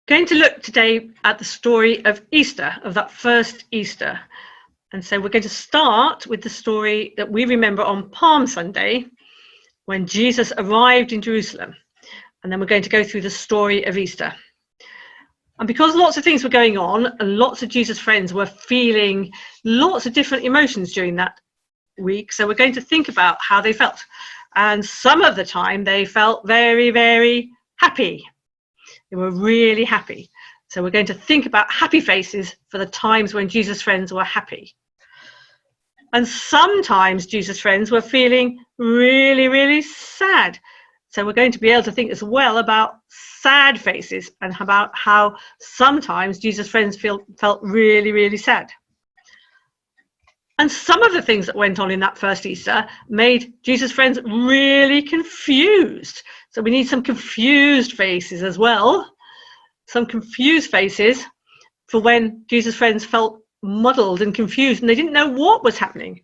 going to look today at the story of Easter, of that first Easter. And so we're going to start with the story that we remember on Palm Sunday, when Jesus arrived in Jerusalem. And then we're going to go through the story of Easter. And because lots of things were going on and lots of Jesus' friends were feeling lots of different emotions during that week, so we're going to think about how they felt. And some of the time they felt very, very happy. They were really happy. So we're going to think about happy faces for the times when Jesus' friends were happy. And sometimes Jesus' friends were feeling really, really sad. So we're going to be able to think as well about sad faces and about how sometimes Jesus' friends felt really, really sad. And some of the things that went on in that first Easter made Jesus' friends really confused. So we need some confused faces as well. Some confused faces for when Jesus' friends felt muddled and confused and they didn't know what was happening.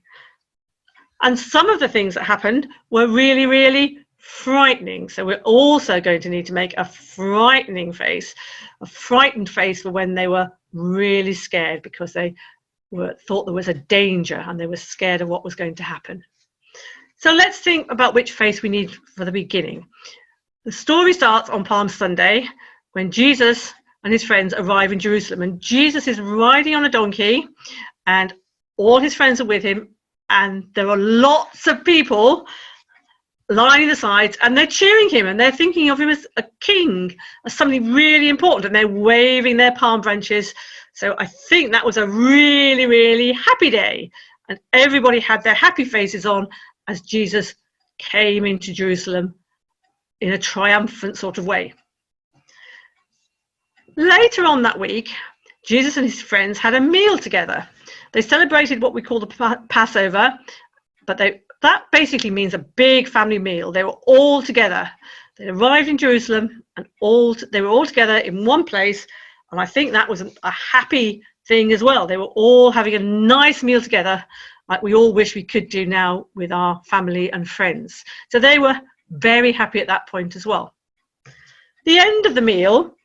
And some of the things that happened were really, really frightening. So we're also going to need to make a frightening face, a frightened face for when they were really scared because they thought there was a danger and they were scared of what was going to happen. So let's think about which face we need for the beginning. The story starts on Palm Sunday when Jesus and his friends arrive in Jerusalem, and Jesus is riding on a donkey and all his friends are with him, and there are lots of people lining the sides and they're cheering him and they're thinking of him as a king, as something really important, and they're waving their palm branches. So I think that was a really, really happy day, and everybody had their happy faces on as Jesus came into Jerusalem in a triumphant sort of way. Later on that week, Jesus and his friends had a meal together. They celebrated what we call the Passover, but that basically means a big family meal. They were all together. They arrived in Jerusalem and they were all together in one place, and I think that was a happy thing as well. They were all having a nice meal together, like we all wish we could do now with our family and friends. So they were very happy at that point as well. At the end of the meal,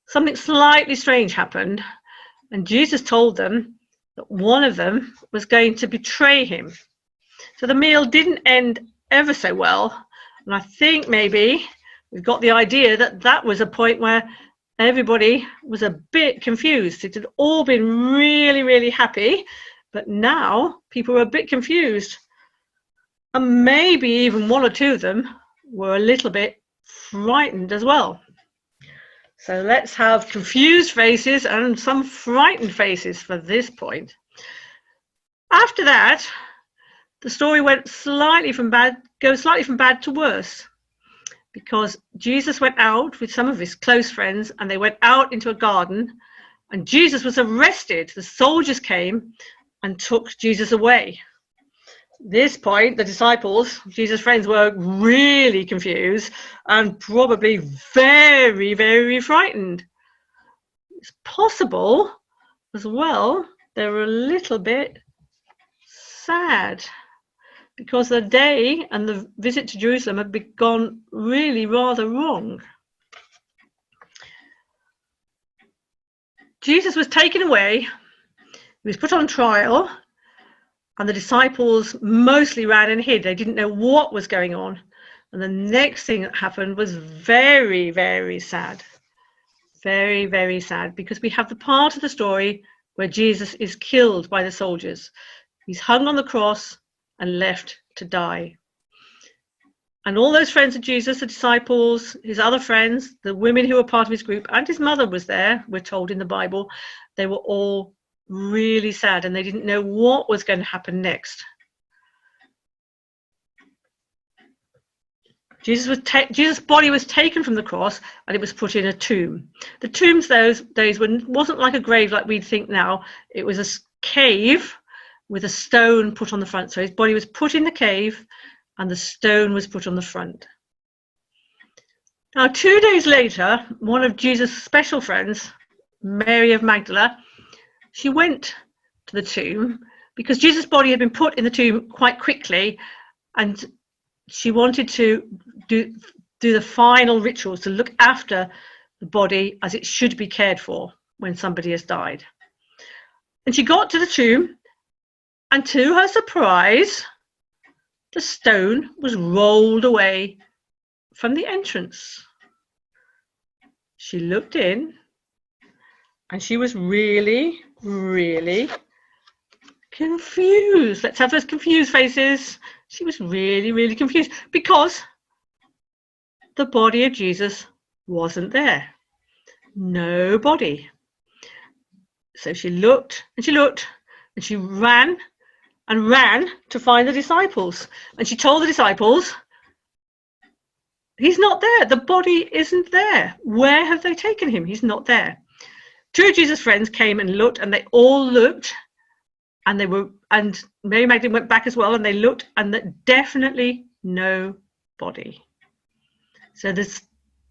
something slightly strange happened, and Jesus told them that one of them was going to betray him. So the meal didn't end ever so well, and I think maybe we've got the idea that that was a point where everybody was a bit confused. It had all been really, really happy, but now people were a bit confused, and maybe even one or two of them were a little bit frightened as well. So let's have confused faces and some frightened faces for this point. After that, the story goes slightly from bad to worse, because Jesus went out with some of his close friends and they went out into a garden, and Jesus was arrested. The soldiers came and took Jesus away. At this point, the disciples, Jesus' friends, were really confused and probably very, very frightened. It's possible as well they were a little bit sad, because the day and the visit to Jerusalem had gone really rather wrong. Jesus was taken away, he was put on trial, and the disciples mostly ran and hid. They didn't know what was going on. And the next thing that happened was very, very sad. Very, very sad, because we have the part of the story where Jesus is killed by the soldiers. He's hung on the cross and left to die. And all those friends of Jesus, the disciples, his other friends, the women who were part of his group, and his mother was there, we're told in the Bible, they were all really sad and they didn't know what was going to happen next. Jesus' body was taken from the cross and it was put in a tomb. The tombs those days wasn't like a grave like we'd think now. It was a cave with a stone put on the front. So his body was put in the cave and the stone was put on the front. Now, 2 days later, one of Jesus' special friends, Mary of Magdalen, she went to the tomb because Jesus' body had been put in the tomb quite quickly, and she wanted to do the final rituals to look after the body as it should be cared for when somebody has died. And she got to the tomb, and to her surprise, the stone was rolled away from the entrance. She looked in, and she was really, really confused. Let's have those confused faces. She was really, really confused because the body of Jesus wasn't there. No body. So she looked and she looked and she ran and ran to find the disciples. And she told the disciples, he's not there. The body isn't there. Where have they taken him? He's not there. Two of Jesus' friends came and looked, and they all looked, and Mary Magdalene went back as well, and they looked, and definitely no body. So the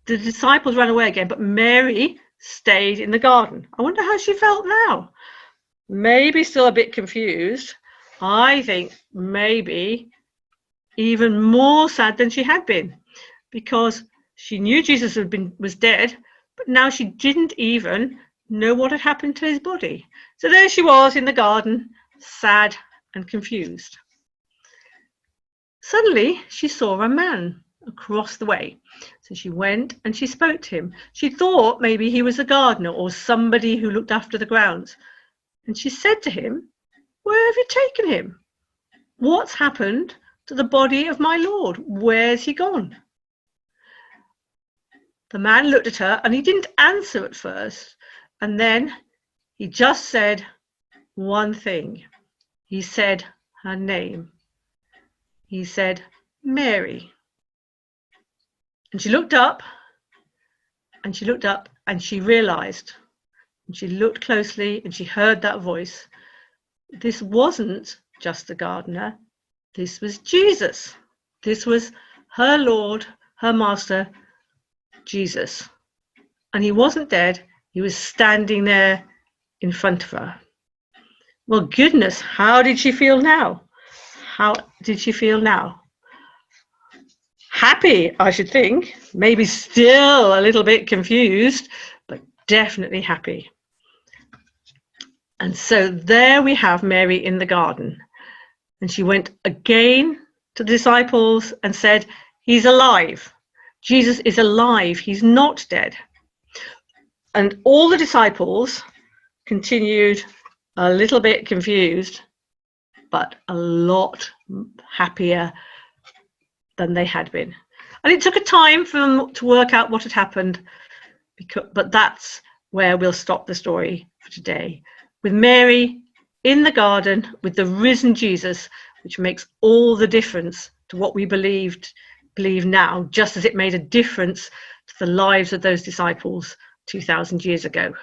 disciples ran away again, but Mary stayed in the garden. I wonder how she felt now. Maybe still a bit confused. I think maybe even more sad than she had been, because she knew Jesus was dead, but now she didn't even know what had happened to his body. So there she was in the garden, sad and confused. Suddenly she saw a man across the way. So she went and she spoke to him. She thought maybe he was a gardener or somebody who looked after the grounds. And she said to him, "Where have you taken him? What's happened to the body of my Lord? Where's he gone?" The man looked at her and he didn't answer at first. And then he just said one thing. He said her name. He said, "Mary." And she looked up and she looked up and she realized, and she looked closely and she heard that voice. This wasn't just the gardener. This was Jesus. This was her Lord, her Master, Jesus. And he wasn't dead. He was standing there in front of her. Well, goodness, how did she feel now? How did she feel now? Happy, I should think. Maybe still a little bit confused, but definitely happy. And so there we have Mary in the garden. And she went again to the disciples and said, "He's alive. Jesus is alive. He's not dead." And all the disciples continued a little bit confused, but a lot happier than they had been. And it took a time for them to work out what had happened, but that's where we'll stop the story for today. With Mary in the garden with the risen Jesus, which makes all the difference to what we believe now, just as it made a difference to the lives of those disciples 2,000 years ago.